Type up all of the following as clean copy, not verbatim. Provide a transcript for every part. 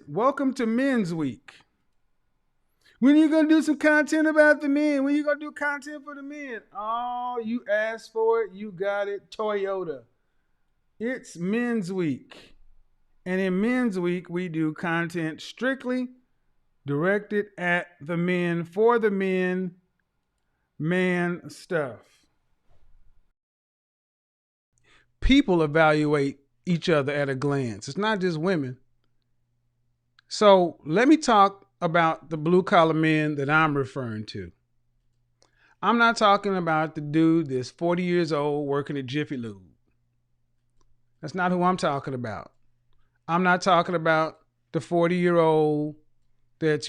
welcome to Men's Week. When you gonna do some content about the men? When you gonna do content for the men? Oh, you asked for it, you got it. Toyota. It's Men's Week. And in Men's Week, we do content strictly directed at the men, for the men, man stuff. People evaluate each other at a glance. It's not just women. So let me talk about the blue collar men that I'm referring to. I'm not talking about the dude that's 40 years old working at Jiffy Lube. That's not who I'm talking about. I'm not talking about the 40-year-old that's,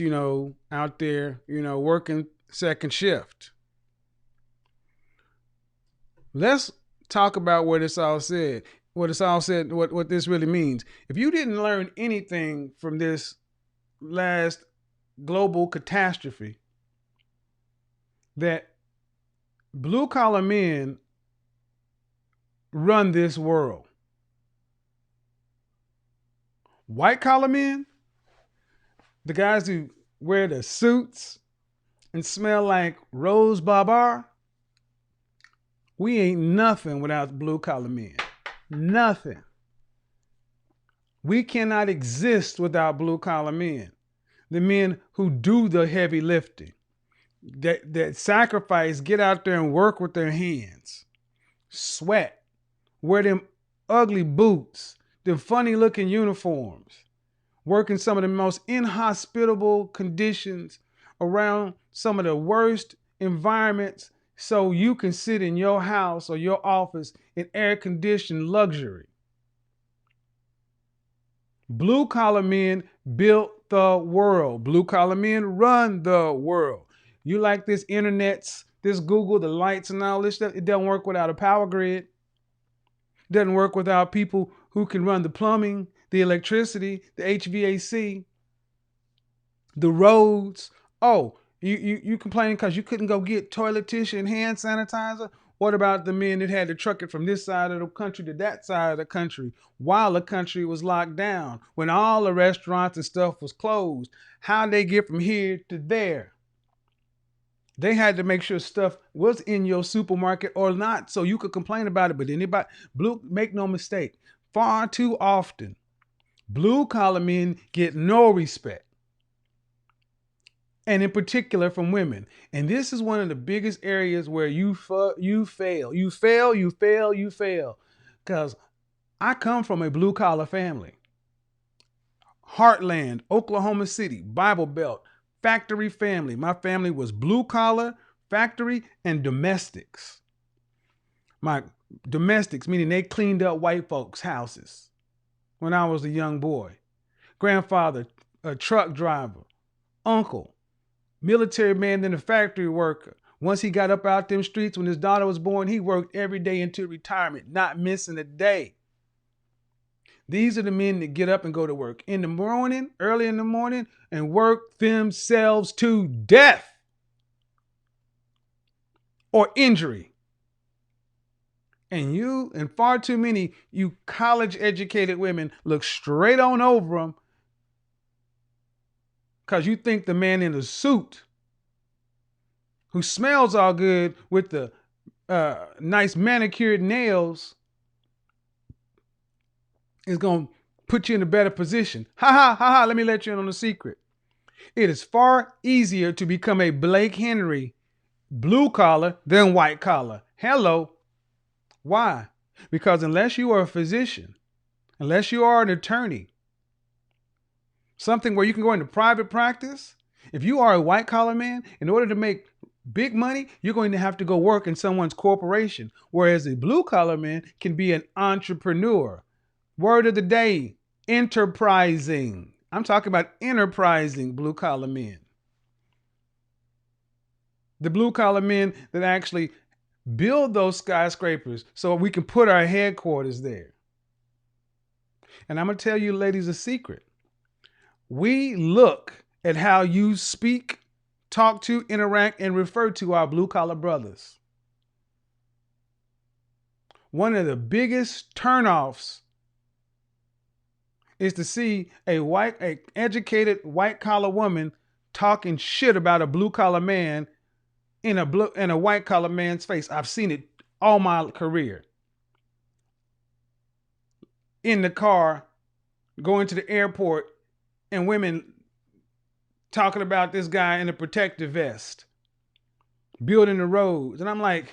out there, working second shift. Let's talk about what it's all said. What this really means. If you didn't learn anything from this last global catastrophe, that blue collar men run this world. White collar men, the guys who wear the suits and smell like Rose Barber, we ain't nothing without blue collar men. Nothing. We cannot exist without blue collar men. The men who do the heavy lifting, that sacrifice, get out there and work with their hands, sweat, wear them ugly boots, them funny looking uniforms, work in some of the most inhospitable conditions around some of the worst environments so you can sit in your house or your office in air-conditioned luxury. Blue collar men built the world. Blue collar men run the world. You like this internets, this Google, the lights and all this stuff, it doesn't work without a power grid. It doesn't work without people who can run the plumbing, the electricity, the HVAC, the roads. Oh, you complaining because you couldn't go get toilet tissue and hand sanitizer? What about the men that had to truck it from this side of the country to that side of the country while the country was locked down, when all the restaurants and stuff was closed? How'd they get from here to there? They had to make sure stuff was in your supermarket or not so you could complain about it. But make no mistake, far too often, blue collar men get no respect. And in particular from women. And this is one of the biggest areas where you fail. You fail. Because I come from a blue collar family. Heartland, Oklahoma City, Bible Belt, factory family. My family was blue collar, factory, and domestics. My domestics, meaning they cleaned up white folks' houses when I was a young boy. Grandfather, a truck driver. Uncle, military man, then a factory worker. Once he got up out them streets, when his daughter was born, he worked every day into retirement, not missing a day. These are the men that get up and go to work in the morning, early in the morning, and work themselves to death or injury. And far too many, you college educated women look straight on over them because you think the man in the suit who smells all good with the nice manicured nails is going to put you in a better position. Let me let you in on a secret. It is far easier to become a Blake Henry blue collar than white collar. Hello. Why? Because unless you are a physician, unless you are an attorney, something where you can go into private practice, if you are a white collar man, in order to make big money, you're going to have to go work in someone's corporation. Whereas a blue collar man can be an entrepreneur. Word of the day, enterprising. I'm talking about enterprising blue collar men. The blue collar men that actually build those skyscrapers so we can put our headquarters there. And I'm going to tell you ladies a secret. We look at how you speak, talk to, interact, and refer to our blue collar brothers. One of the biggest turnoffs is to see a educated white collar woman talking shit about a blue collar man in a white collar man's face. I've seen it all my career. In the car, going to the airport, and women talking about this guy in a protective vest, building the roads. And I'm like,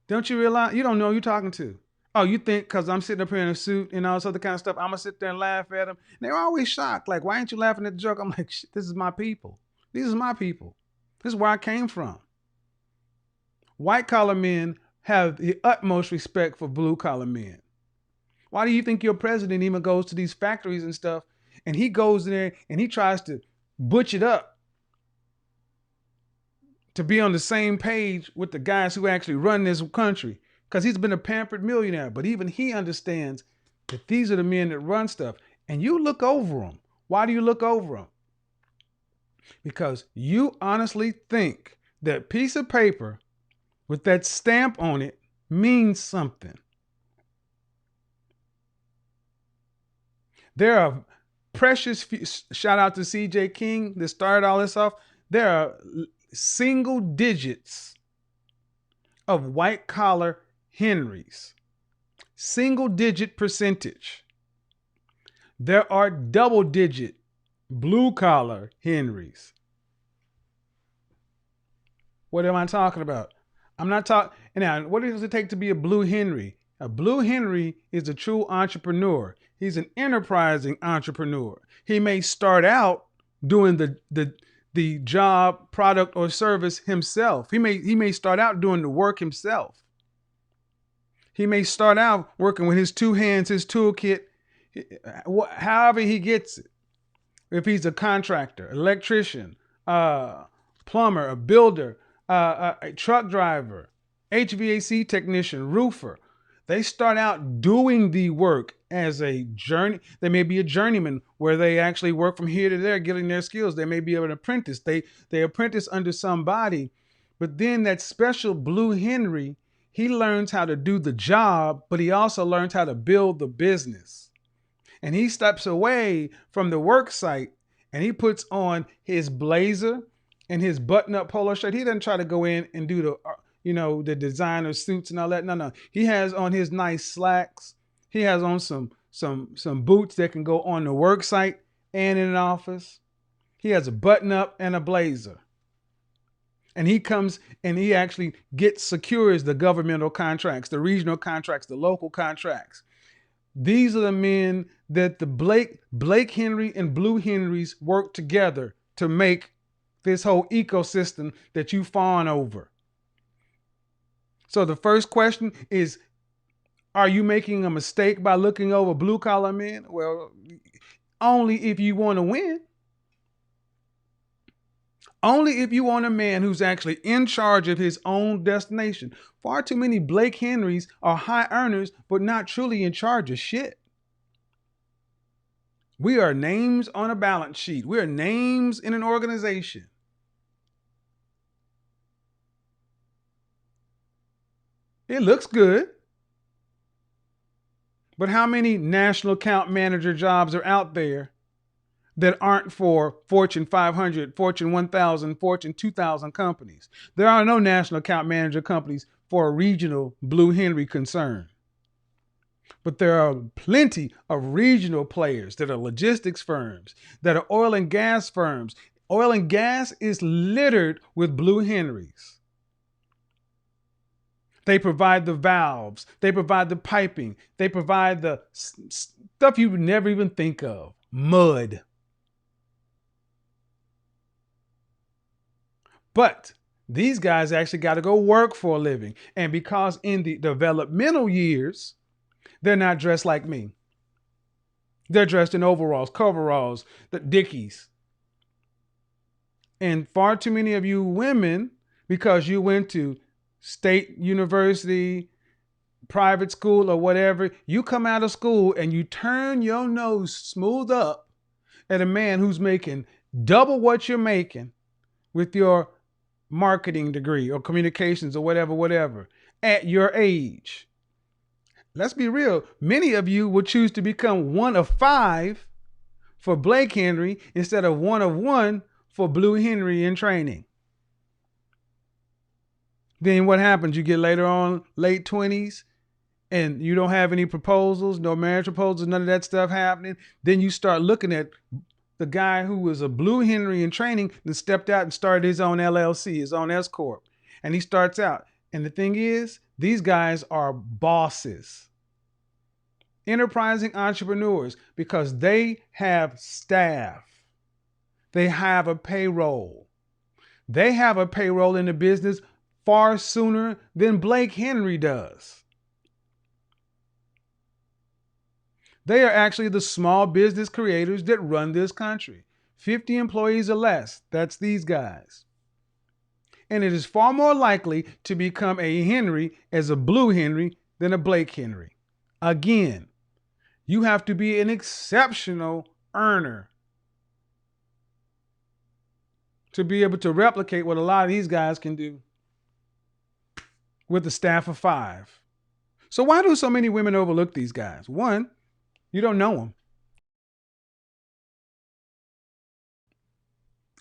don't you realize you don't know who you're talking to? Oh, you think because I'm sitting up here in a suit and all this other kind of stuff, I'm gonna sit there and laugh at them? And they're always shocked. Like, why ain't you laughing at the joke? I'm like, this is my people. These are my people. This is where I came from. White collar men have the utmost respect for blue collar men. Why do you think your president even goes to these factories and stuff, and he goes there and he tries to butch it up to be on the same page with the guys who actually run this country? Because he's been a pampered millionaire, but even he understands that these are the men that run stuff. And you look over them. Why do you look over them? Because you honestly think that piece of paper with that stamp on it means something. There are precious few, shout out to CJ King that started all this off. There are single digits of white collar Henrys, single digit percentage. There are double digit blue collar Henrys. What am I talking about? I'm not talking. Now, what does it take to be a blue Henry? A blue Henry is a true entrepreneur. He's an enterprising entrepreneur. He may start out doing the job, product, or service himself. He may start out doing the work himself. He may start out working with his two hands, his toolkit, however he gets it. If he's a contractor, electrician, plumber, a builder, a truck driver, HVAC technician, roofer, they start out doing the work as a journey. They may be a journeyman where they actually work from here to there, getting their skills. They may be an apprentice. They apprentice under somebody, but then that special blue Henry, he learns how to do the job, but he also learns how to build the business. And he steps away from the work site and he puts on his blazer and his button-up polo shirt. He doesn't try to go in and do the designer suits and all that. No. He has on his nice slacks. He has on some boots that can go on the work site and in an office. He has a button-up and a blazer. And he comes and he actually secures the governmental contracts, the regional contracts, the local contracts. These are the men that the Blake Henry and Blue Henrys work together to make this whole ecosystem that you fawn over. So the first question is, are you making a mistake by looking over blue collar men? Well, only if you want to win. Only if you want a man who's actually in charge of his own destination. Far too many Blake Henrys are high earners, but not truly in charge of shit. We are names on a balance sheet. We are names in an organization. It looks good. But how many national account manager jobs are out there that aren't for Fortune 500, Fortune 1000, Fortune 2000 companies? There are no national account manager companies for a regional Blue Henry concern. But there are plenty of regional players that are logistics firms, that are oil and gas firms. Oil and gas is littered with Blue Henrys. They provide the valves. They provide the piping. They provide the stuff you would never even think of. Mud. But these guys actually got to go work for a living. And because in the developmental years, they're not dressed like me. They're dressed in overalls, coveralls, the Dickies. And far too many of you women, because you went to state university, private school, or whatever, you come out of school and you turn your nose smooth up at a man who's making double what you're making with your marketing degree or communications or whatever, at your age. Let's be real. Many of you will choose to become one of five for Blake Henry instead of one of one for Blue Henry in training. Then what happens? You get later on, late 20s, and you don't have any proposals, no marriage proposals, none of that stuff happening. Then you start looking at the guy who was a Blue Henry in training and stepped out and started his own LLC, his own S Corp. And he starts out. And the thing is, these guys are bosses, enterprising entrepreneurs, because they have staff. They have a payroll. They have a payroll in the business far sooner than Blake Henry does. They are actually the small business creators that run this country. 50 employees or less. That's these guys. And it is far more likely to become a Henry as a Blue Henry than a Blake Henry. Again, you have to be an exceptional earner to be able to replicate what a lot of these guys can do with a staff of 5. So why do so many women overlook these guys? One, you don't know them.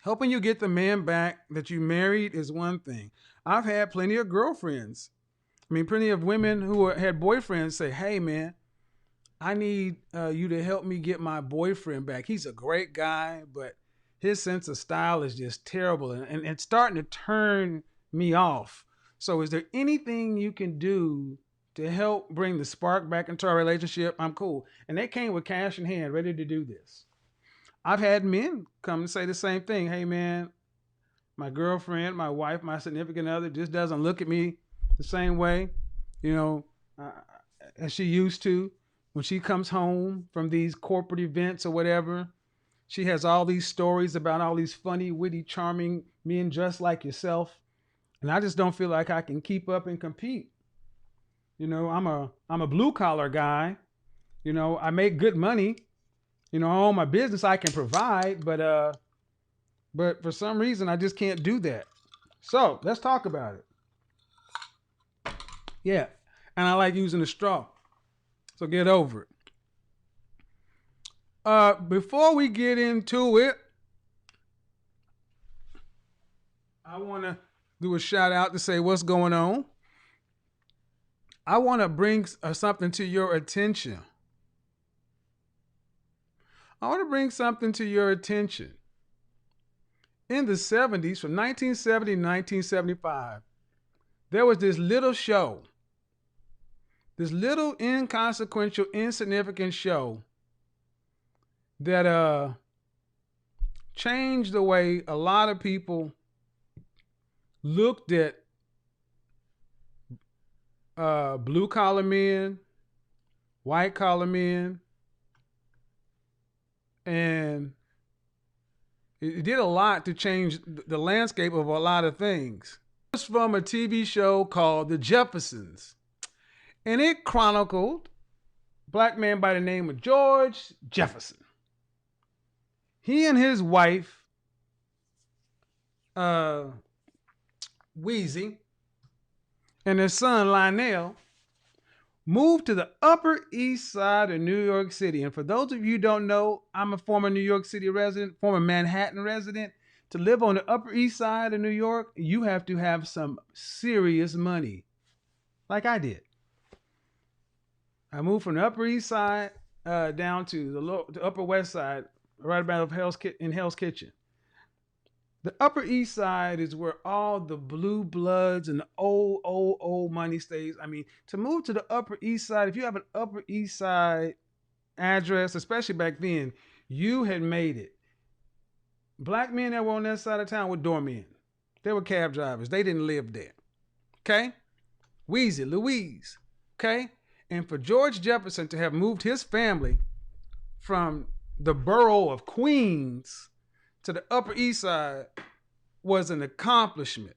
Helping you get the man back that you married is one thing. I've had plenty of girlfriends. Plenty of women who had boyfriends say, hey, man, I need you to help me get my boyfriend back. He's a great guy, but his sense of style is just terrible. And it's starting to turn me off. So is there anything you can do to help bring the spark back into our relationship? I'm cool. And they came with cash in hand, ready to do this. I've had men come and say the same thing. Hey, man, my girlfriend, my wife, my significant other just doesn't look at me the same way, as she used to. When she comes home from these corporate events or whatever, she has all these stories about all these funny, witty, charming men just like yourself. And I just don't feel like I can keep up and compete. I'm a blue collar guy. I make good money. I own my business, I can provide, but for some reason I just can't do that. So let's talk about it. Yeah. And I like using a straw. So get over it. Before we get into it, I want to do a shout out to say what's going on. I want to bring something to your attention. In the 70s, from 1970 to 1975, there was this little show, this little inconsequential, insignificant show that changed the way a lot of people looked at blue collar men, white collar men, and it did a lot to change the landscape of a lot of things. It was from a TV show called The Jeffersons, and it chronicled a black man by the name of George Jefferson. He and his wife, Weezy, and their son, Lionel, moved to the Upper East Side of New York City. And for those of you who don't know, I'm a former New York City resident, former Manhattan resident. To live on the Upper East Side of New York, you have to have some serious money, like I did. I moved from the Upper East Side down to the Upper West Side, right about Hell's Kitchen. The Upper East Side is where all the blue bloods and the old money stays. To move to the Upper East Side, if you have an Upper East Side address, especially back then, you had made it. Black men that were on that side of town were doormen. They were cab drivers. They didn't live there. Okay? Weezy, Louise. Okay? And for George Jefferson to have moved his family from the borough of Queens to the Upper East Side was an accomplishment.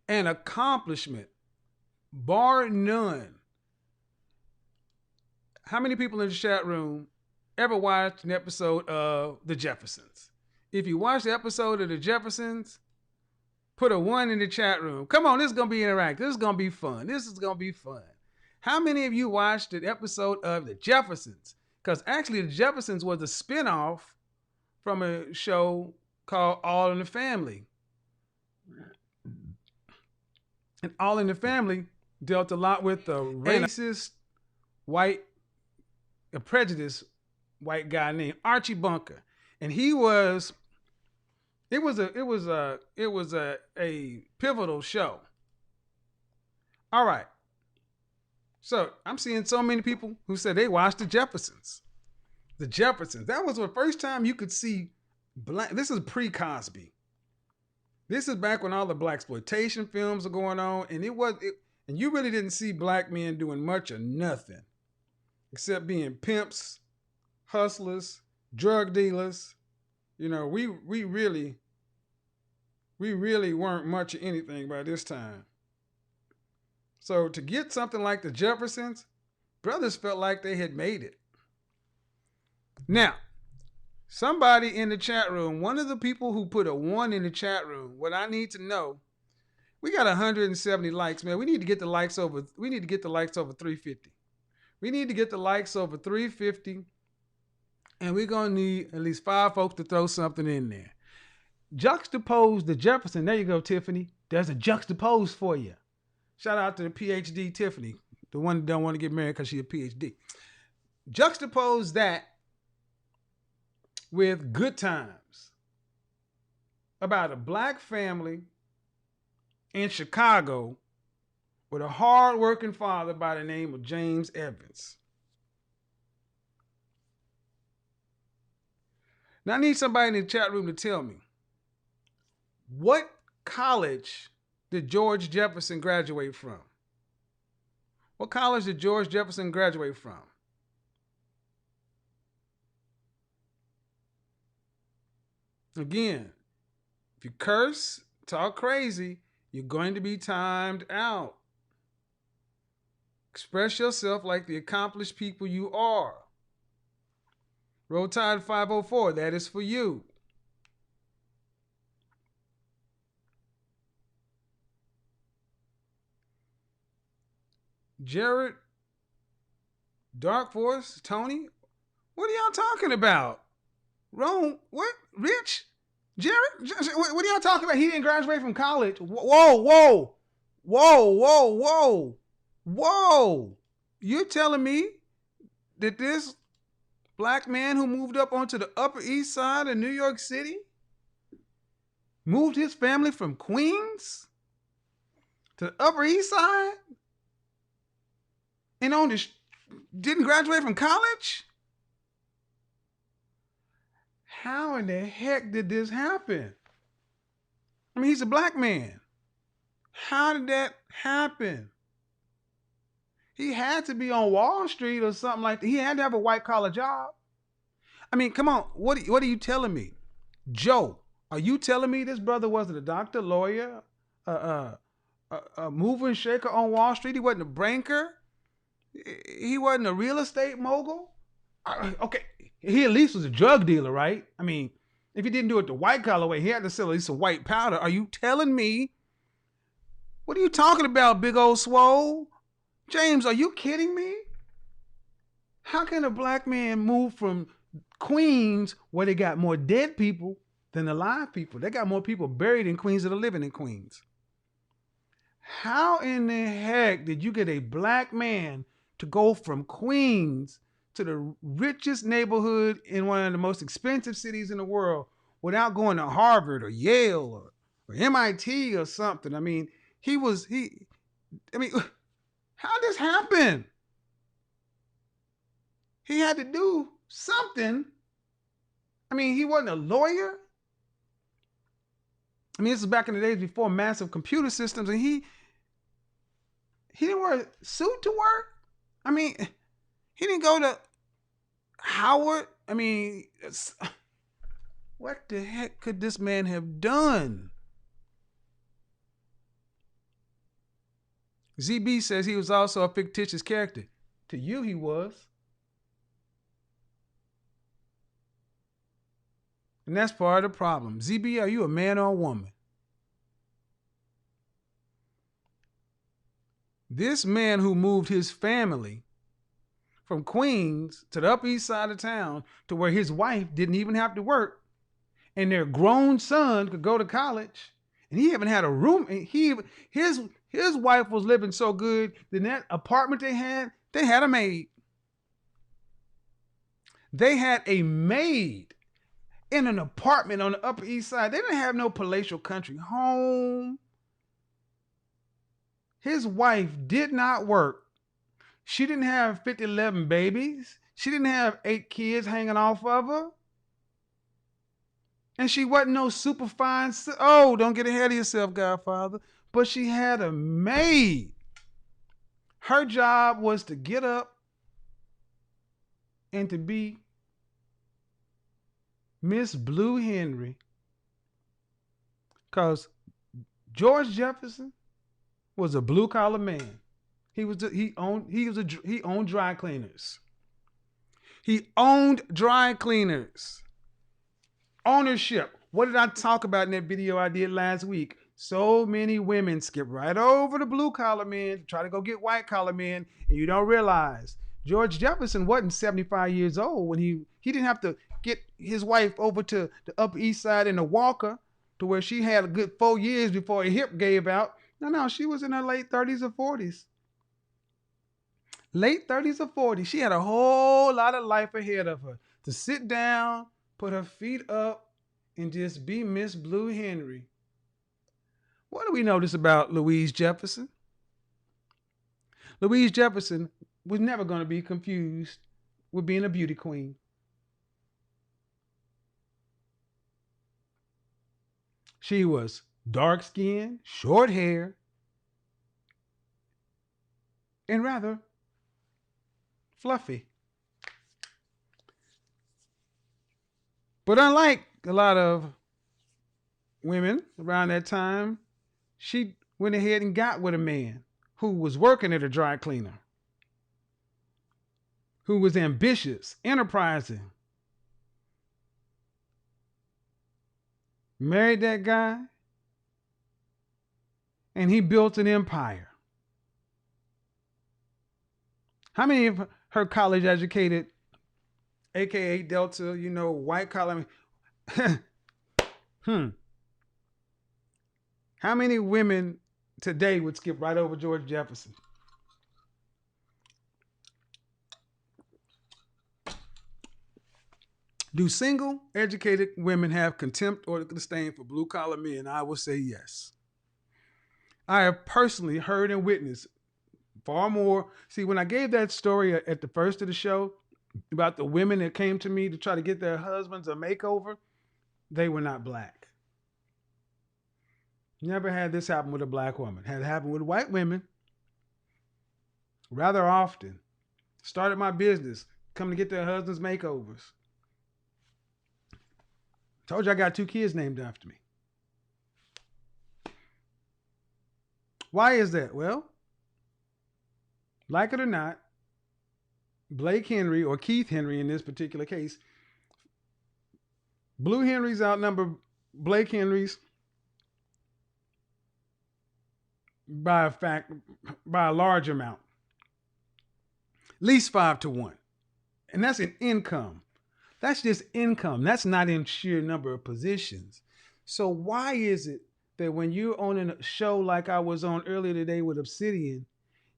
An accomplishment, bar none. How many people in the chat room ever watched an episode of The Jeffersons? If you watched the episode of The Jeffersons, put a 1 in the chat room. Come on, this is going to be interactive. This is going to be fun. How many of you watched an episode of The Jeffersons? Because actually, The Jeffersons was a spinoff from a show called All in the Family. And All in the Family dealt a lot with the racist, white, a prejudiced white guy named Archie Bunker. And he was a pivotal show. All right. So I'm seeing so many people who said they watched The Jeffersons. The Jeffersons. That was the first time you could see black. This is pre-Cosby. This is back when all the blaxploitation films are going on, and and you really didn't see black men doing much or nothing, except being pimps, hustlers, drug dealers. You know, we really weren't much of anything by this time. So to get something like The Jeffersons, brothers felt like they had made it. Now, somebody in the chat room, one of the people who put a 1 in the chat room, what I need to know, we got 170 likes, man. We need to get the likes over 350. We need to get the likes over 350. And we're going to need at least 5 folks to throw something in there. Juxtapose The Jefferson. There you go, Tiffany. There's a juxtapose for you. Shout out to the PhD Tiffany, the one that don't want to get married because she's a PhD. Juxtapose that with Good Times, about a black family in Chicago with a hard-working father by the name of James Evans. Now I need somebody in the chat room to tell me, what college did George Jefferson graduate from? What college did George Jefferson graduate from? Again, if you curse, talk crazy, you're going to be timed out. Express yourself like the accomplished people you are. Roll Tide 504, that is for you. Jared, Dark Force, Tony, what are y'all talking about? Rome, what? Rich? Jared? What are y'all talking about? He didn't graduate from college. Whoa. You're telling me that this black man who moved up onto the Upper East Side of New York City moved his family from Queens to the Upper East Side and didn't graduate from college? How in the heck did this happen? I mean, he's a black man. How did that happen? He had to be on Wall Street or something like that. He had to have a white collar job. I mean, come on. What are you telling me? Joe, are you telling me this brother wasn't a doctor, lawyer, a mover and shaker on Wall Street? He wasn't a banker? He wasn't a real estate mogul? Okay, he at least was a drug dealer, right? I mean, if he didn't do it the white collar way, he had to sell at least some white powder. Are you telling me? What are you talking about, big old swole? James, are you kidding me? How can a black man move from Queens, where they got more dead people than alive people? They got more people buried in Queens than are living in Queens. How in the heck did you get a black man to go from Queens to the richest neighborhood in one of the most expensive cities in the world without going to Harvard or Yale or MIT or something? I mean, how did this happen? He had to do something. I mean, he wasn't a lawyer. I mean, this is back in the days before massive computer systems, and he didn't wear a suit to work. I mean, he didn't go to Howard. I mean, what the heck could this man have done? ZB says he was also a fictitious character. To you, he was. And that's part of the problem. ZB, are you a man or a woman? This man who moved his family from Queens to the Upper East Side of town to where his wife didn't even have to work and their grown son could go to college, and he even had a room. And his wife was living so good that in that apartment they had a maid. They had a maid in an apartment on the Upper East Side. They didn't have no palatial country home. His wife did not work. She didn't have 11 babies. She didn't have 8 kids hanging off of her. And she wasn't no super fine. Oh, don't get ahead of yourself, Godfather. But she had a maid. Her job was to get up and to be Miss Blue Henry. Because George Jefferson was a blue collar man. He owned dry cleaners. He owned dry cleaners. Ownership. What did I talk about in that video I did last week? So many women skip right over the blue collar men to try to go get white collar men, and you don't realize George Jefferson wasn't 75 years old when he didn't have to get his wife over to the Upper East Side in a walker to where she had a good 4 years before her hip gave out. No, she was in her late 30s or 40s. Late 30s or 40s. She had a whole lot of life ahead of her to sit down, put her feet up, and just be Miss Blue Henry. What do we notice about Louise Jefferson? Louise Jefferson was never going to be confused with being a beauty queen. She was dark skinned, short hair, and rather fluffy. But unlike a lot of women around that time, she went ahead and got with a man who was working at a dry cleaner, who was ambitious, enterprising. Married that guy, and he built an empire. How many of her college educated, aka Delta, white collar? How many women today would skip right over George Jefferson? Do single, educated women have contempt or disdain for blue collar men? I will say yes. I have personally heard and witnessed far more. See, when I gave that story at the first of the show about the women that came to me to try to get their husbands a makeover, they were not black. Never had this happen with a black woman. Had it happen with white women rather often. Started my business, come to get their husbands makeovers. Told you I got 2 kids named after me. Why is that? Well, like it or not, Blake Henry, or Keith Henry in this particular case, Blue Henrys outnumber Blake Henrys by a large amount. At least 5 to 1. And that's in income. That's just income. That's not in sheer number of positions. So why is it that when you're on a show like I was on earlier today with Obsidian,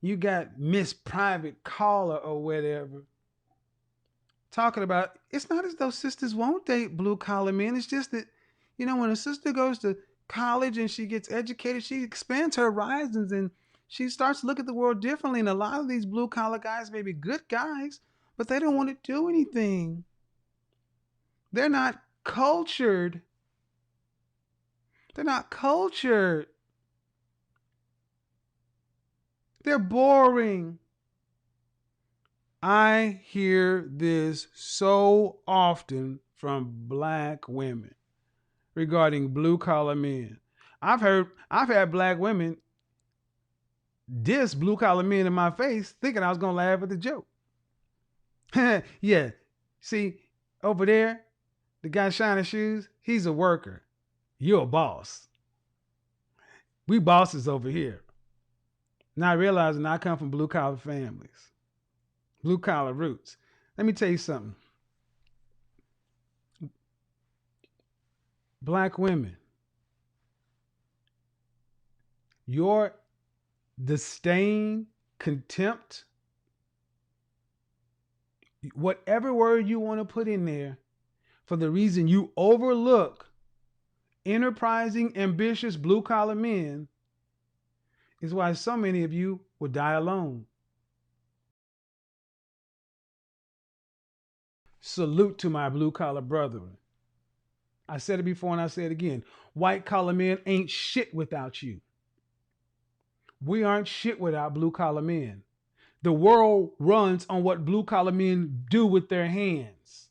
you got Miss Private Caller or whatever talking about, it's not as though sisters won't date blue collar men. It's just that, when a sister goes to college and she gets educated, she expands her horizons and she starts to look at the world differently. And a lot of these blue collar guys may be good guys, but they don't want to do anything. They're not cultured. They're not cultured. They're boring. I hear this so often from black women regarding blue collar men. I've had black women diss blue collar men in my face thinking I was going to laugh at the joke. Yeah. See, over there, the guy shining shoes, he's a worker. You're a boss. We bosses over here. Not realizing I come from blue collar families, blue collar roots. Let me tell you something. Black women, your disdain, contempt, whatever word you want to put in there, for the reason you overlook enterprising, ambitious blue collar men, is why so many of you will die alone. Salute to my blue collar brethren. I said it before and I say it again. White collar men ain't shit without you. We aren't shit without blue collar men. The world runs on what blue collar men do with their hands.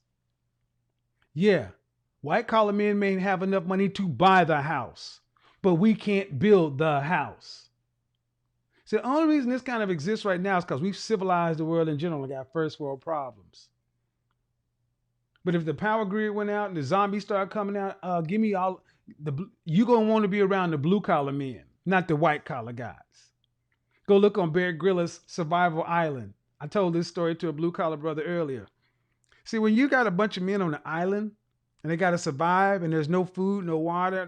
Yeah, white collar men may have enough money to buy the house, but we can't build the house. So the only reason this kind of exists right now is because we've civilized the world in general and got first world problems. But if the power grid went out and the zombies start coming out, give me all you gonna want to be around the blue collar men, not the white collar guys. Go look on Bear Grylls' Survival Island. I told this story to a blue collar brother earlier. See, when you got a bunch of men on the island and they got to survive and there's no food, no water,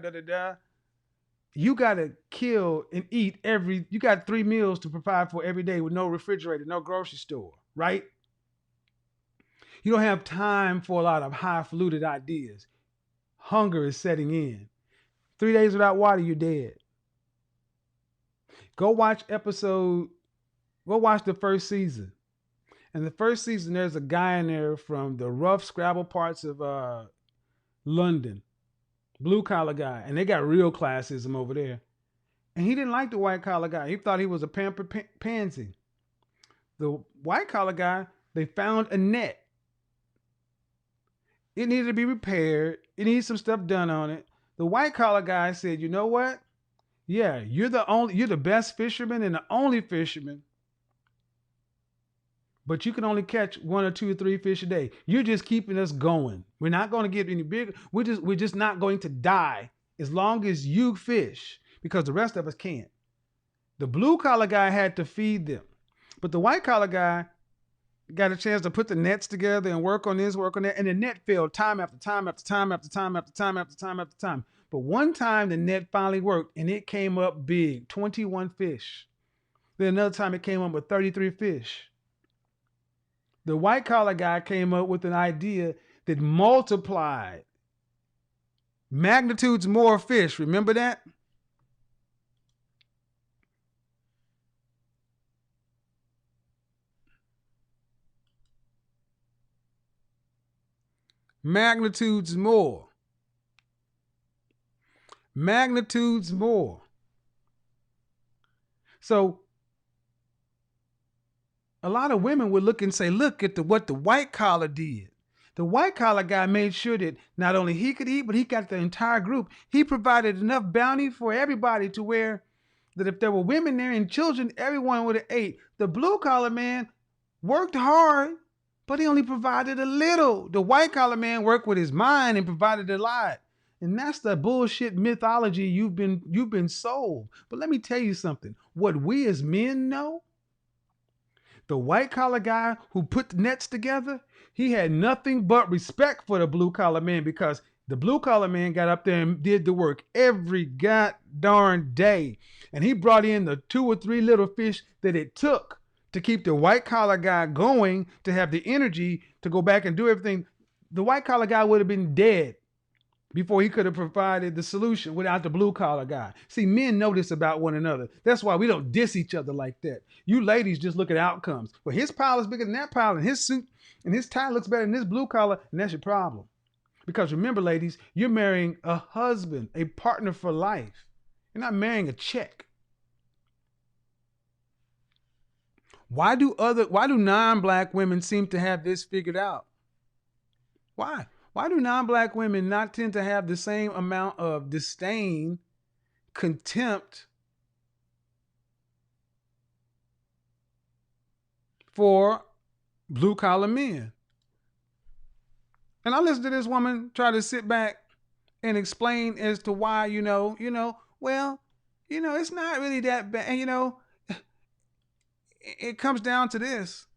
you got to kill and eat you got 3 meals to provide for every day with no refrigerator, no grocery store, right? You don't have time for a lot of high-falutin ideas. Hunger is setting in. 3 days without water, you're dead. Go watch the first season. In the first season, there's a guy in there from the rough scrabble parts of London, blue collar guy, and they got real classism over there. And he didn't like the white collar guy. He thought he was a pampered pansy. The white collar guy, they found a net. It needed to be repaired. It needs some stuff done on it. The white collar guy said, "You know what? Yeah, you're the best fisherman and the only fisherman, but you can only catch 1 or 2 or 3 fish a day. You're just keeping us going. We're not going to get any bigger. We're just not going to die as long as you fish, because the rest of us can't." The blue collar guy had to feed them, but the white collar guy got a chance to put the nets together and work on this, work on that, and the net failed time after time after time after time after time after time after time. But one time the net finally worked and it came up big, 21 fish. Then another time it came up with 33 fish. The white collar guy came up with an idea that multiplied magnitudes more fish. Remember that? Magnitudes more. Magnitudes more. So a lot of women would look and say, look at what the white collar did. The white collar guy made sure that not only he could eat, but he got the entire group. He provided enough bounty for everybody to where that if there were women there and children, everyone would have ate. The blue collar man worked hard, but he only provided a little. The white collar man worked with his mind and provided a lot. And that's the bullshit mythology you've been sold. But let me tell you something. What we as men know, the white collar guy who put the nets together, he had nothing but respect for the blue collar man, because the blue collar man got up there and did the work every god darn day. And he brought in the 2 or 3 little fish that it took to keep the white collar guy going, to have the energy to go back and do everything. The white collar guy would have been dead before he could have provided the solution without the blue collar guy. See, men know this about one another. That's why we don't diss each other like that. You ladies just look at outcomes. Well, his pile is bigger than that pile, and his suit and his tie looks better than this blue collar, and that's your problem. Because remember, ladies, you're marrying a husband, a partner for life. You're not marrying a check. Why do non-black women seem to have this figured out? Why? Why do non-black women not tend to have the same amount of disdain, contempt for blue collar men? And I listened to this woman try to sit back and explain as to why, well, it's not really that bad. And it comes down to this.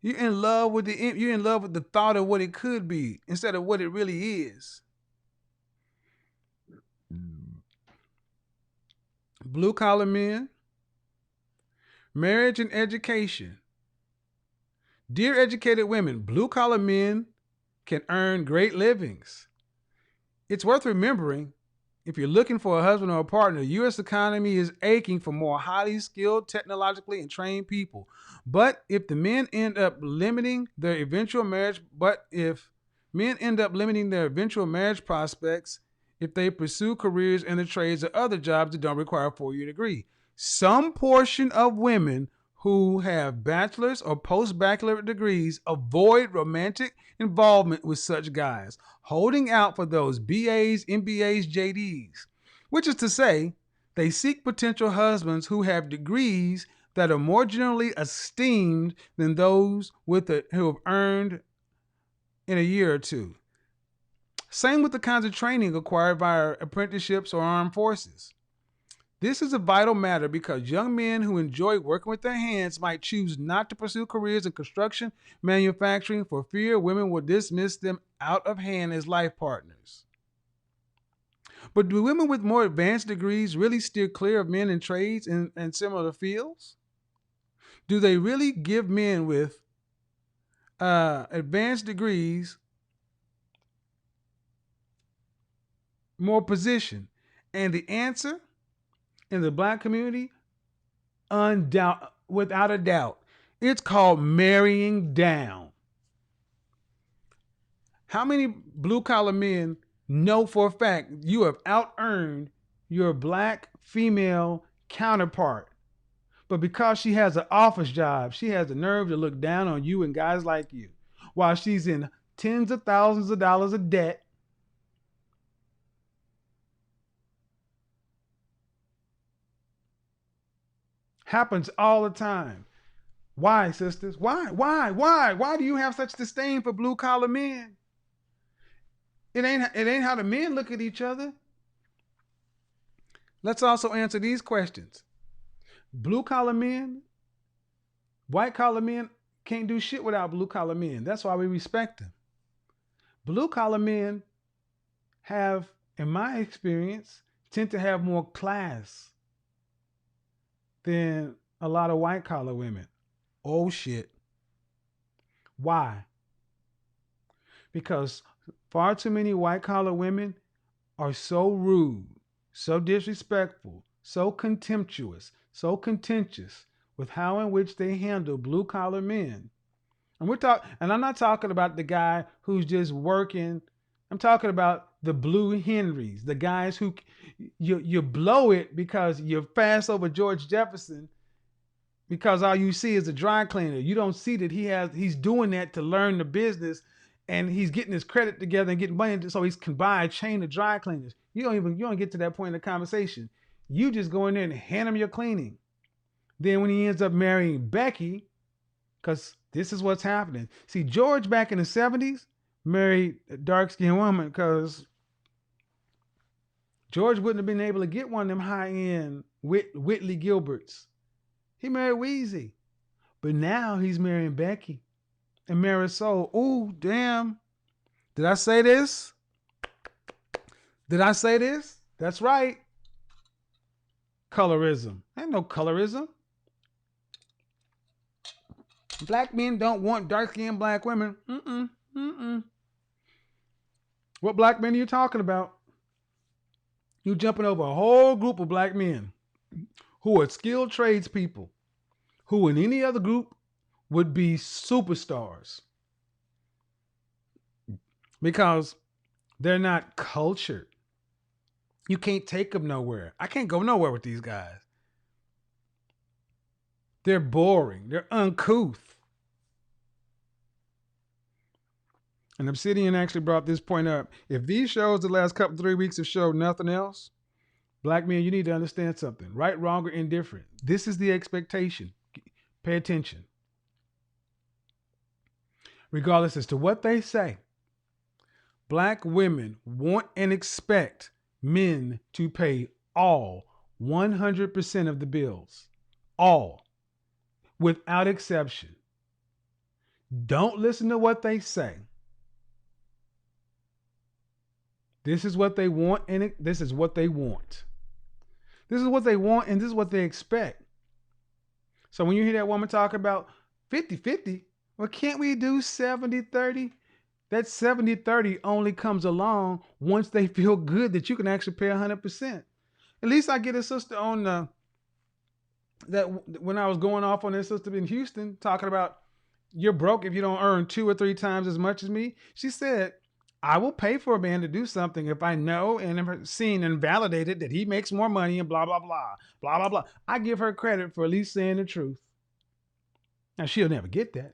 You're in love with the thought of what it could be instead of what it really is. Blue collar men, marriage and education. Dear educated women, blue collar men can earn great livings. It's worth remembering if you're looking for a husband or a partner, the U.S. economy is aching for more highly skilled, technologically and trained people. But if men end up limiting their eventual marriage prospects, if they pursue careers in the trades or other jobs that don't require a 4-year degree, some portion of women who have bachelor's or post-baccalaureate degrees avoid romantic involvement with such guys, holding out for those BAs, MBAs, JDs, which is to say, they seek potential husbands who have degrees that are more generally esteemed than those who have earned in a year or two. Same with the kinds of training acquired via apprenticeships or armed forces. This is a vital matter because young men who enjoy working with their hands might choose not to pursue careers in construction, manufacturing, for fear women will dismiss them out of hand as life partners. But do women with more advanced degrees really steer clear of men in trades and similar fields? Do they really give men with advanced degrees more position? And the answer in the black community, without a doubt, it's called marrying down. How many blue collar men know for a fact you have out earned your black female counterpart? But because she has an office job, she has the nerve to look down on you and guys like you while she's in tens of thousands of dollars of debt. Happens all the time. Why, sisters? Why? Why do you have such disdain for blue collar men? It ain't how the men look at each other. Let's also answer these questions. Blue collar men, white collar men can't do shit without blue collar men. That's why we respect them. Blue collar men have, in my experience, tend to have more class than a lot of white collar women. Oh shit. Why? Because far too many white collar women are so rude, so disrespectful, so contemptuous, so contentious with how in which they handle blue collar men. And I'm not talking about the guy who's just working. I'm talking about the blue Henrys, the guys who you blow it because you're fast over George Jefferson because all you see is a dry cleaner. You don't see that he's doing that to learn the business and he's getting his credit together and getting money so he can buy a chain of dry cleaners. You don't get to that point in the conversation. You just go in there and hand him your cleaning. Then when he ends up marrying Becky, because this is what's happening. See, George back in the 70s married a dark-skinned woman because George wouldn't have been able to get one of them high-end Whitley Gilberts. He married Weezy. But now he's marrying Becky and Marisol. Oh, damn. Did I say this? That's right. Colorism. Ain't no colorism. Black men don't want dark-skinned black women. What black men are you talking about? You jumping over a whole group of black men who are skilled tradespeople, who in any other group would be superstars because they're not cultured. You can't take them nowhere. I can't go nowhere with these guys. They're boring. They're uncouth. And Obsidian actually brought this point up. If these shows the last 3 weeks have showed nothing else, black men, you need to understand something. Right, wrong, or indifferent. This is the expectation. Pay attention. Regardless as to what they say, black women want and expect men to pay all 100% of the bills. All. without exception. Don't listen to what they say. This is what they want, and this is what they want. This is what they want, and this is what they expect. So when you hear that woman talk about 50-50, well, can't we do 70-30? That 70-30 only comes along once they feel good that you can actually pay 100%. At least I get a sister on that when I was going off on this sister in Houston talking about you're broke if you don't earn 2 or 3 times as much as me. She said, I will pay for a man to do something if I know and have seen and validated that he makes more money and blah, blah, blah, blah, blah, blah. I give her credit for at least saying the truth. Now, she'll never get that.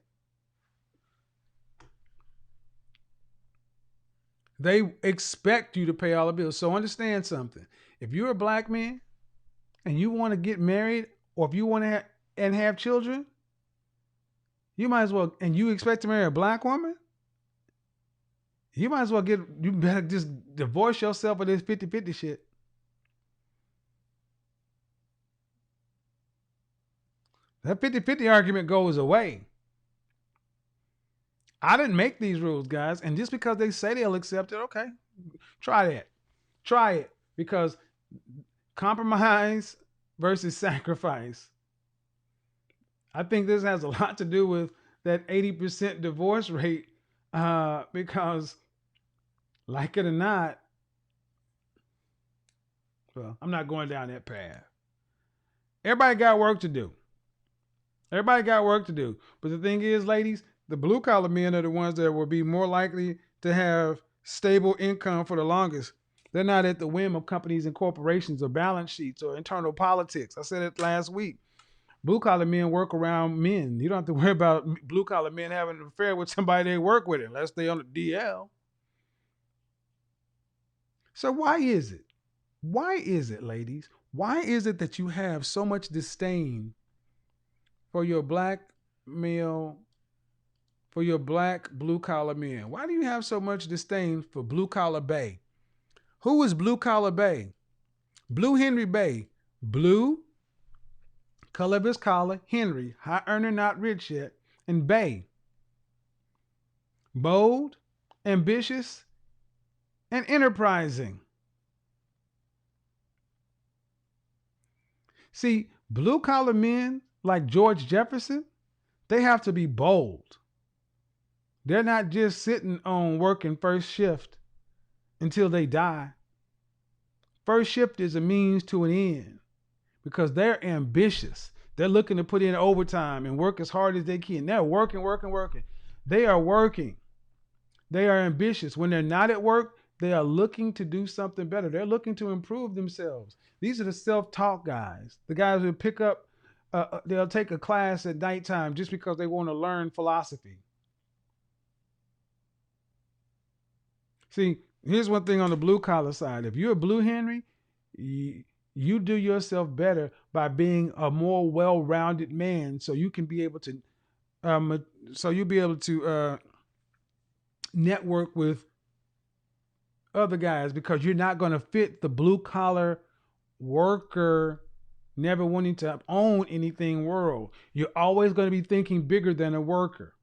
They expect you to pay all the bills. So understand something. If you're a black man and you want to get married, or if you want to have children, you might as well, and you expect to marry a black woman, you might as well you better just divorce yourself of this 50-50 shit. That 50-50 argument goes away. I didn't make these rules, guys. And just because they say they'll accept it, okay, try that. Try it. Because compromise versus sacrifice. I think this has a lot to do with that 80% divorce rate because, like it or not, well, I'm not going down that path. Everybody got work to do. Everybody got work to do. But the thing is, ladies, the blue collar men are the ones that will be more likely to have stable income for the longest. They're not at the whim of companies and corporations or balance sheets or internal politics. I said it last week. Blue collar men work around men. You don't have to worry about blue collar men having an affair with somebody they work with unless they're on the DL. So why is it? Why is it, ladies? Why is it that you have so much disdain for your black male, for your black blue collar men? Why do you have so much disdain for blue collar Bay? Who is blue collar Bay? Blue Henry Bay. Blue, color of his collar, Henry, high earner, not rich yet, and Bay. Bold, ambitious, and enterprising. See, blue collar men like George Jefferson, they have to be bold. They're not just sitting on working first shift until they die. First shift is a means to an end because they're ambitious. They're looking to put in overtime and work as hard as they can. They're working. They are working. They are ambitious. When they're not at work, they are looking to do something better. They're looking to improve themselves. These are the self-taught guys. The guys who pick up, they'll take a class at nighttime just because they want to learn philosophy. See, here's one thing on the blue collar side. If you're a blue Henry, you do yourself better by being a more well-rounded man, so you can be able to, network with other guys because you're not going to fit the blue collar worker never wanting to own anything world. You're always going to be thinking bigger than a worker.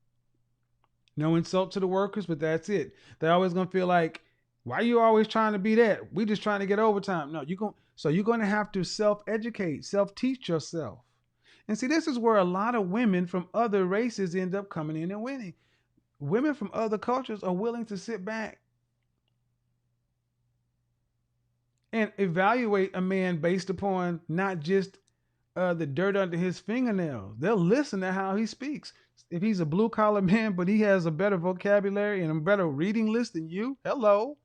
No insult to the workers, but that's it. They're always going to feel like, why are you always trying to be that? We just trying to get overtime. No, you're going to have to self-educate, self-teach yourself. And see, this is where a lot of women from other races end up coming in and winning. Women from other cultures are willing to sit back and evaluate a man based upon not just the dirt under his fingernails. They'll listen to how he speaks. If he's a blue collar man, but he has a better vocabulary and a better reading list than you, hello.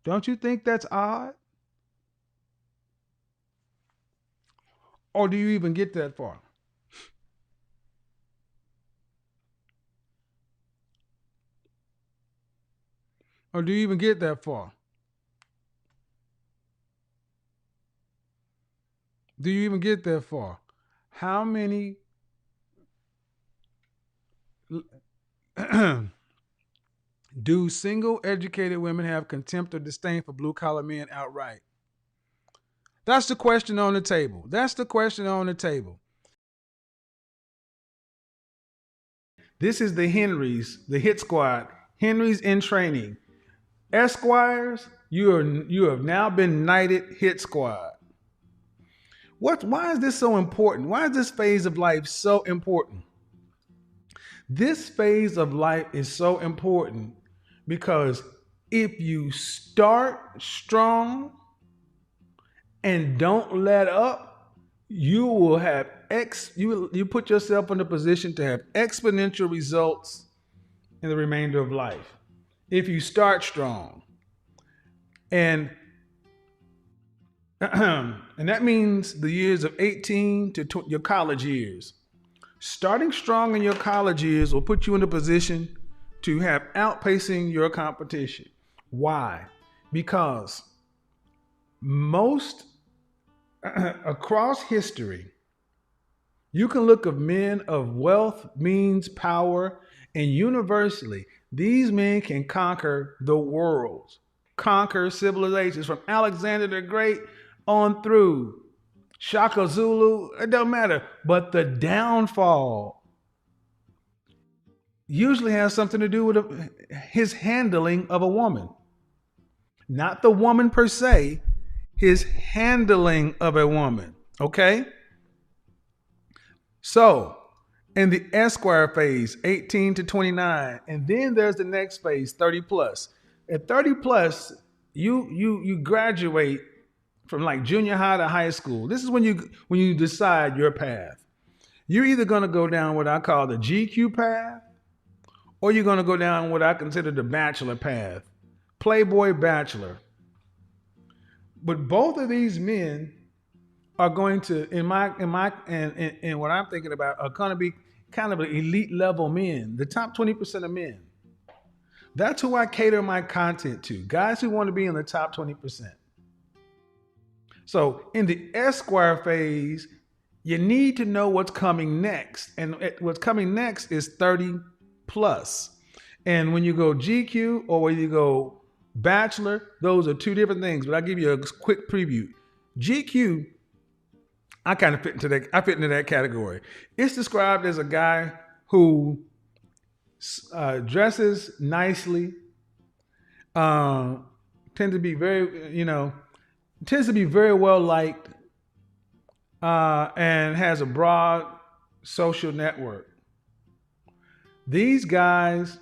Don't you think that's odd? Or do you even get that far? Or do you even get that far? Do you even get that far? How many do single educated women have contempt or disdain for blue collar men outright? That's the question on the table. That's the question on the table. This is the Henrys, the hit squad. Henrys in training. Esquires, you have now been knighted hit squad. Why is this so important? Why is this phase of life so important? This phase of life is so important because if you start strong and don't let up, you will have you put yourself in a position to have exponential results in the remainder of life. If you start strong. And and that means the years of 18 to your college years. Starting strong in your college years will put you in a position to have outpacing your competition. Why? Because most across history, you can look at men of wealth, means, power, and universally, these men can conquer the world, conquer civilizations from Alexander the Great on through Shaka Zulu, it don't matter. But the downfall usually has something to do with his handling of a woman. Not the woman per se, his handling of a woman. Okay? So, in the Esquire phase, 18 to 29, and then there's the next phase, 30 plus. At 30 plus, you graduate from like junior high to high school. This is when you decide your path. You're either going to go down what I call the GQ path, or you're going to go down what I consider the bachelor path, Playboy bachelor. But both of these men are going to, in what I'm thinking about, are going to be kind of elite level men, the top 20% of men. That's who I cater my content to, guys who want to be in the top 20%. So in the Esquire phase, you need to know what's coming next. And what's coming next is 30 plus. And when you go GQ or when you go bachelor, those are two different things. But I'll give you a quick preview. GQ, I kind of fit into that category. It's described as a guy who dresses nicely, tends to be very well liked, and has a broad social network. These guys,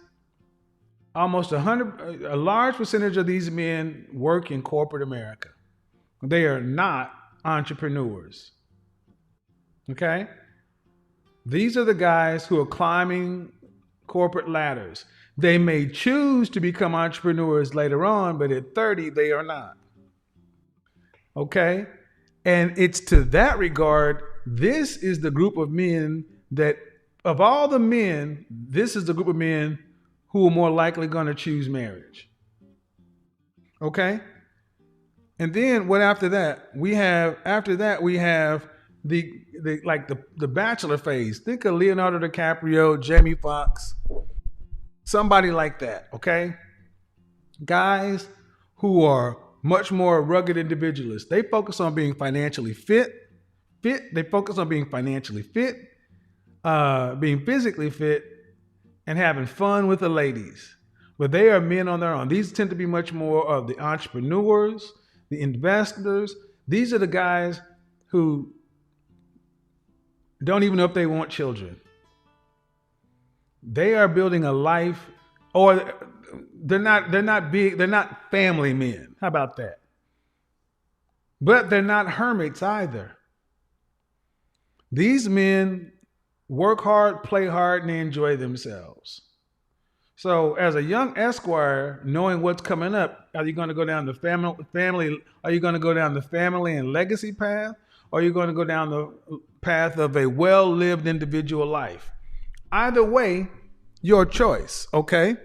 a large percentage of these men work in corporate America. They are not entrepreneurs. Okay? These are the guys who are climbing corporate ladders. They may choose to become entrepreneurs later on, but at 30, they are not. Okay? And it's to that regard, this is the group of men that, of all the men, this is the group of men who are more likely going to choose marriage. Okay? And then what after that? We have the bachelor phase. Think of Leonardo DiCaprio, Jamie Foxx, somebody like that, okay? Guys who are much more rugged individualists. They focus on being financially fit. They focus on being financially fit, being physically fit, and having fun with the ladies. But they are men on their own. These tend to be much more of the entrepreneurs, the investors. These are the guys who don't even know if they want children. They are building a life, or they're not big, they're not family men. How about that? But they're not hermits either. These men work hard, play hard, and they enjoy themselves. So as a young Esquire, knowing what's coming up, are you going to go down the family? Are you going to go down the family and legacy path? Or are you going to go down the path of a well-lived individual life? Either way, your choice, okay?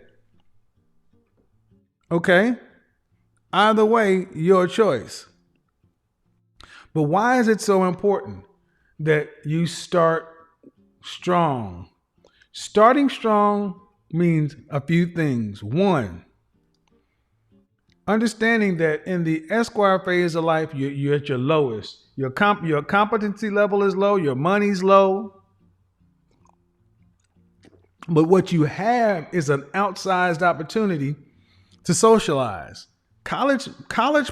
Okay? Either way, your choice. But why is it so important that you start strong? Starting strong means a few things. One, understanding that in the Esquire phase of life, you're at your lowest. Your competency level is low. Your money's low. But what you have is an outsized opportunity to socialize. College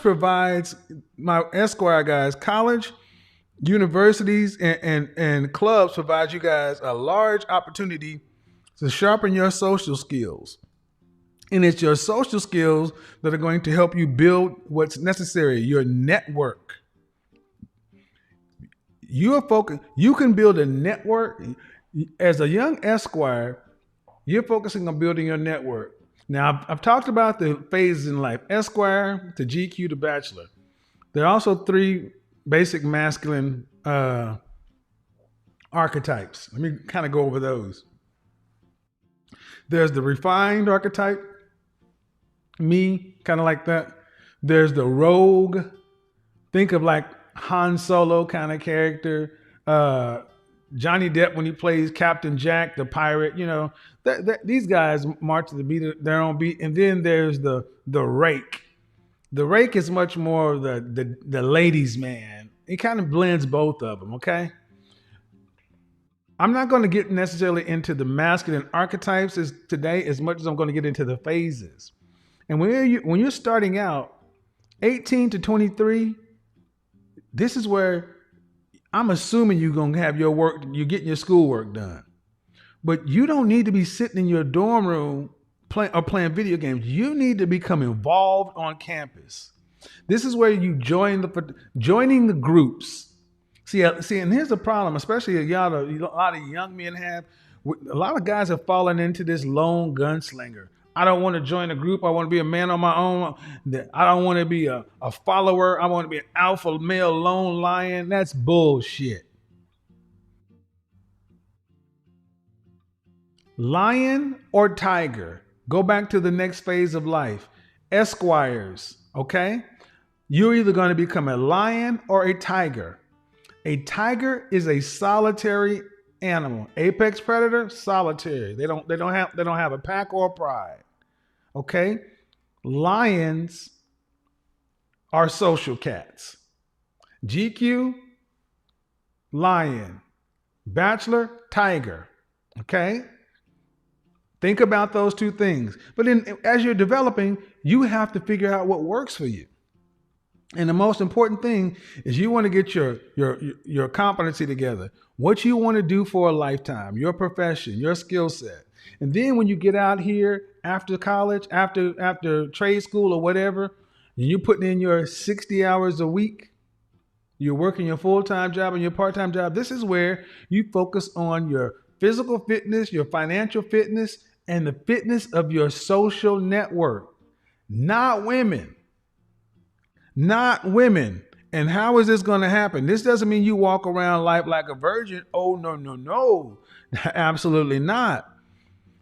provides, my Esquire guys, college, universities, and clubs provide you guys a large opportunity to sharpen your social skills. And it's your social skills that are going to help you build what's necessary, your network. You can build a network. As a young Esquire, you're focusing on building your network. Now, I've talked about the phases in life: Esquire to GQ to Bachelor. There are also three basic masculine archetypes. Let me kind of go over those. There's the refined archetype, me, kind of like that. There's the rogue. Think of like Han Solo kind of character. Johnny Depp when he plays Captain Jack, the pirate. These guys march to the beat of their own beat. And then there's the rake. The rake is much more the ladies' man. It kind of blends both of them. Okay. I'm not going to get necessarily into the masculine archetypes today as much as I'm going to get into the phases. And when you're starting out, 18 to 23, this is where I'm assuming you're going to have you're getting your schoolwork done. But you don't need to be sitting in your dorm room playing video games. You need to become involved on campus. This is where you joining the groups. See, and here's the problem, especially a lot of young men have. A lot of guys have fallen into this lone gunslinger. I don't want to join a group. I want to be a man on my own. I don't want to be a follower. I want to be an alpha male lone lion. That's bullshit. Lion or tiger? Go back to the next phase of life. Esquires, okay? You're either going to become a lion or a tiger. A tiger is a solitary animal. Apex predator, solitary. They don't have a pack or a pride. Okay? Lions are social cats. GQ, lion. Bachelor, tiger. Okay? Think about those two things. But then as you're developing, you have to figure out what works for you. And the most important thing is you want to get your competency together. What you want to do for a lifetime, your profession, your skill set. And then when you get out here after college, after trade school or whatever, and you're putting in your 60 hours a week, you're working your full-time job and your part-time job, this is where you focus on your physical fitness, your financial fitness, and the fitness of your social network. Not women. Not women. And how is this going to happen? This doesn't mean you walk around life like a virgin. Oh, no. Absolutely not.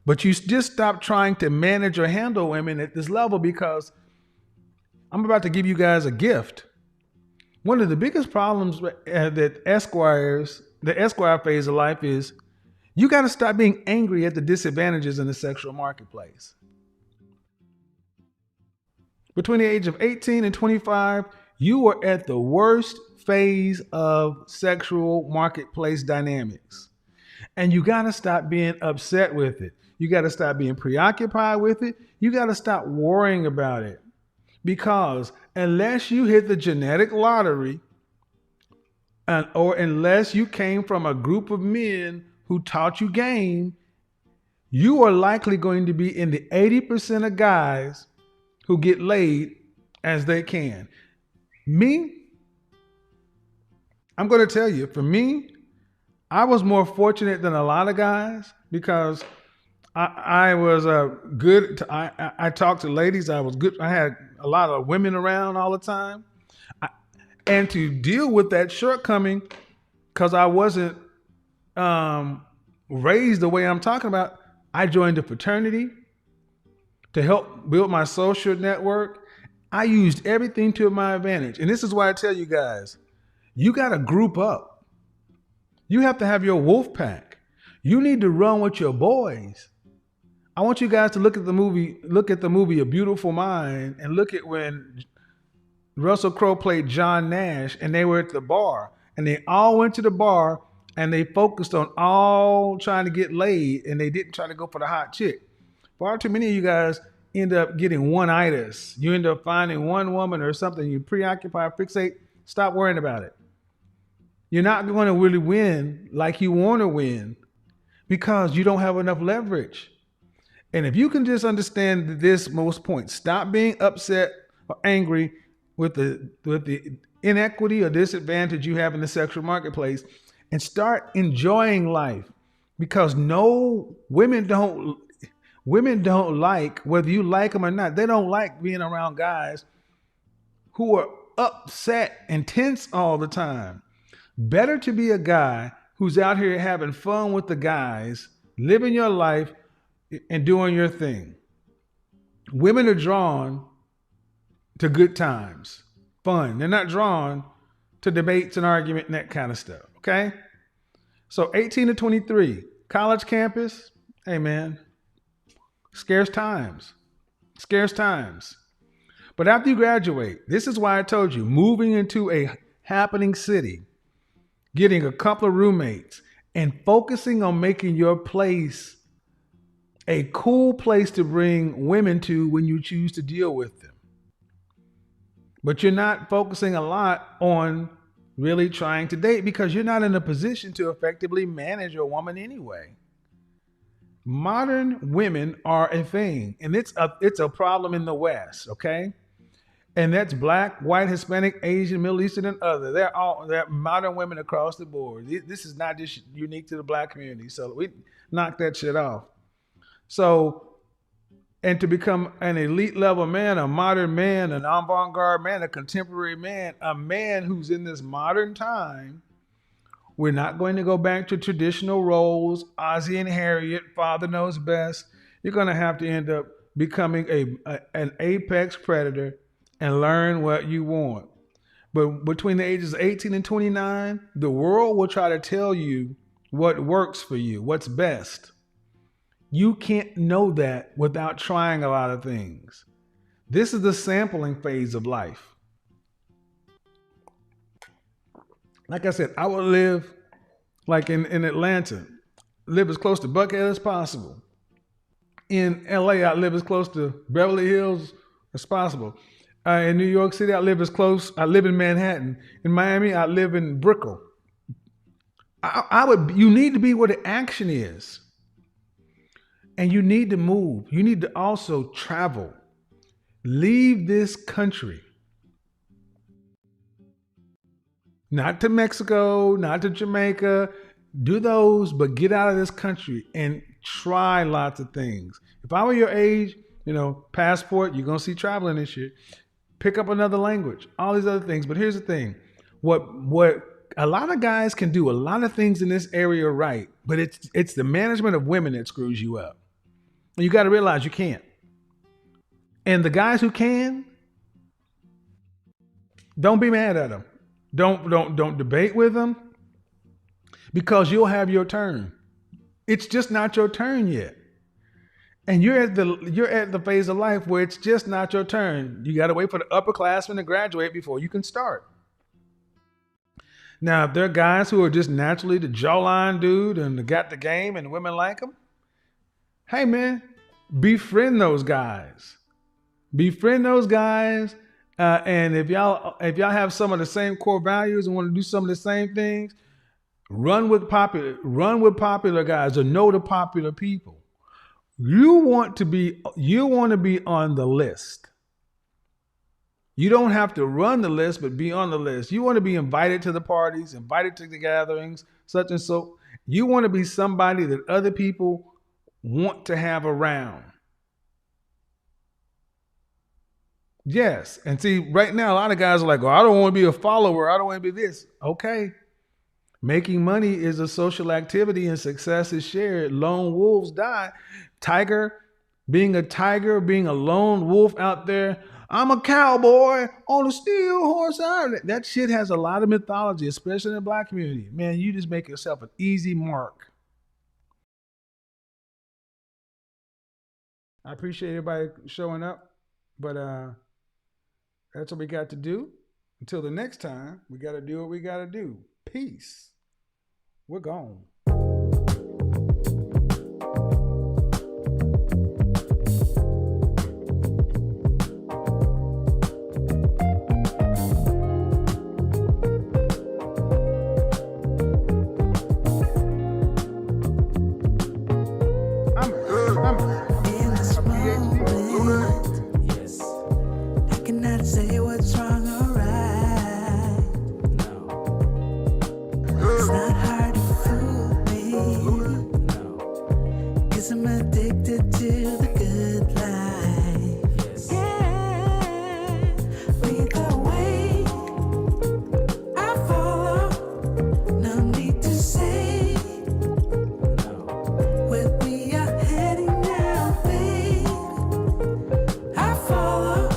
But you just stop trying to manage or handle women at this level, because I'm about to give you guys a gift. One of the biggest problems that the Esquire phase of life is, you got to stop being angry at the disadvantages in the sexual marketplace. Between the age of 18 and 25, you are at the worst phase of sexual marketplace dynamics. And you got to stop being upset with it. You got to stop being preoccupied with it. You got to stop worrying about it. Because unless you hit the genetic lottery, or unless you came from a group of men who taught you game, you are likely going to be in the 80% of guys who get laid as they can. Me, I'm going to tell you, for me, I was more fortunate than a lot of guys, because I was good. I talked to ladies. I was good. I had a lot of women around all the time. And to deal with that shortcoming, because I wasn't raised the way I'm talking about, I joined a fraternity to help build my social network. I used everything to my advantage. And this is why I tell you guys, you got to group up. You have to have your wolf pack. You need to run with your boys. I want you guys to look at the movie A Beautiful Mind, and look at when Russell Crowe played John Nash and they were at the bar, and they all went to the bar and they focused on all trying to get laid, and they didn't try to go for the hot chick. Far too many of you guys end up getting one-itis. You end up finding one woman or something, you preoccupy, fixate, stop worrying about it. You're not going to really win like you want to win because you don't have enough leverage. And if you can just understand this most point, stop being upset or angry with the inequity or disadvantage you have in the sexual marketplace, and start enjoying life. Because no, women don't like, whether you like them or not, they don't like being around guys who are upset and tense all the time. Better to be a guy who's out here having fun with the guys, living your life and doing your thing. Women are drawn to good times, fun. They're not drawn to debates and argument and that kind of stuff. Okay? So 18 to 23, college campus, hey man, scarce times. Scarce times. But after you graduate, this is why I told you, moving into a happening city, getting a couple of roommates, and focusing on making your place a cool place to bring women to when you choose to deal with them. But you're not focusing a lot on really trying to date because you're not in a position to effectively manage your woman anyway. Modern women are a thing, and it's a problem in the West, okay? And that's black, white, Hispanic, Asian, Middle Eastern, and other. They're modern women across the board. This is not just unique to the black community. So we knock that shit off. So, and to become an elite level man, a modern man, an avant-garde man, a contemporary man, a man who's in this modern time, we're not going to go back to traditional roles, Ozzie and Harriet, father knows best. You're going to have to end up becoming an apex predator and learn what you want. But between the ages of 18 and 29, the world will try to tell you what works for you, what's best. You can't know that without trying a lot of things. This is the sampling phase of life. Like I said, I would live like in Atlanta, live as close to Buckhead as possible. In LA, I live as close to Beverly Hills as possible. In New York City, I live in Manhattan. In Miami, I live in Brickell. You need to be where the action is. And you need to move. You need to also travel. Leave this country. Not to Mexico, not to Jamaica. Do those, but get out of this country and try lots of things. If I were your age, passport, you're going to see traveling this year. Pick up another language, all these other things. But here's the thing. What a lot of guys can do a lot of things in this area right, but it's the management of women that screws you up. You got to realize you can't. And the guys who can, don't be mad at them. Don't debate with them because you'll have your turn. It's just not your turn yet. And you're at the phase of life where it's just not your turn. You got to wait for the upperclassmen to graduate before you can start. Now, if there are guys who are just naturally the jawline dude and got the game and women like them, hey man, befriend those guys. Befriend those guys. And if y'all have some of the same core values and want to do some of the same things, run with popular guys or know the popular people. You want to be on the list. You don't have to run the list, but be on the list. You want to be invited to the parties, invited to the gatherings, such and so. You want to be somebody that other people want to have around. Yes. And see, right now, a lot of guys are like, oh, I don't want to be a follower. I don't want to be this. Okay. Making money is a social activity and success is shared. Lone wolves die. Being a lone wolf out there. I'm a cowboy on a steel horse. That shit has a lot of mythology, especially in the black community. Man, you just make yourself an easy mark. I appreciate everybody showing up, but that's what we got to do. Until the next time, we got to do what we got to do. Peace. We're gone. Say what's wrong or right. No. It's not hard to fool me. No. 'Cause I'm addicted to the good life. Yes. Yeah. Lead the way. I follow. No need to say. No. Where we are heading now, babe. I follow.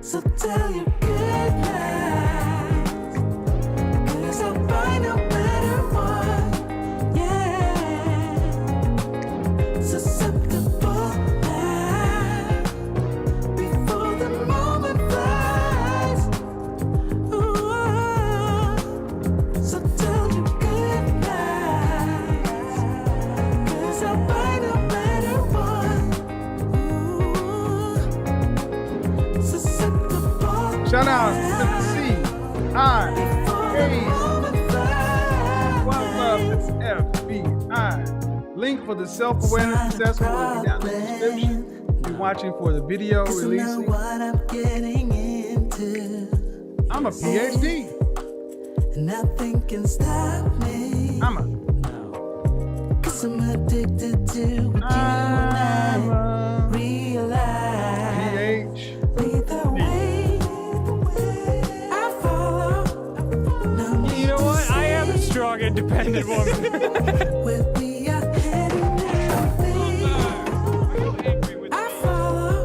So tell your good lies, 'cause I'll buy no matter what, yeah. Susceptible now, before the moment flies. Ooh, so tell your good lies, 'cause I'll buy no matter what. Ooh, susceptible. Shout out to C-I-A. One love is FBI. Link for the self-awareness assessment will be down in the description. Be watching for the video releasing. What I'm getting into. I'm a PhD. Nothing can stop me. I'm a 'Cause I'm addicted to what you and I realize. Lead the way. I follow. No, you know what? I am a strong, independent woman. where we are heading now, babe. I follow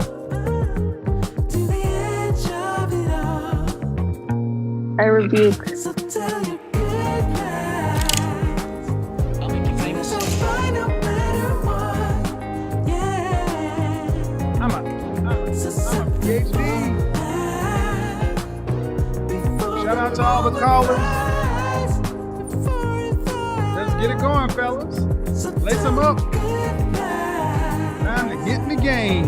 to the edge of it all. I rebuke. So tell your good lies. I'll make you famous. So find no matter what, yeah. I'm a PhD. Shout out to all the callers. Let's get it going, fellas. Lace them up. Time to get in the game.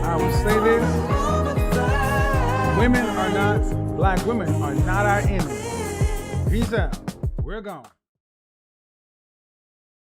I will say this. Black women are not our enemy. Peace out. We're gone.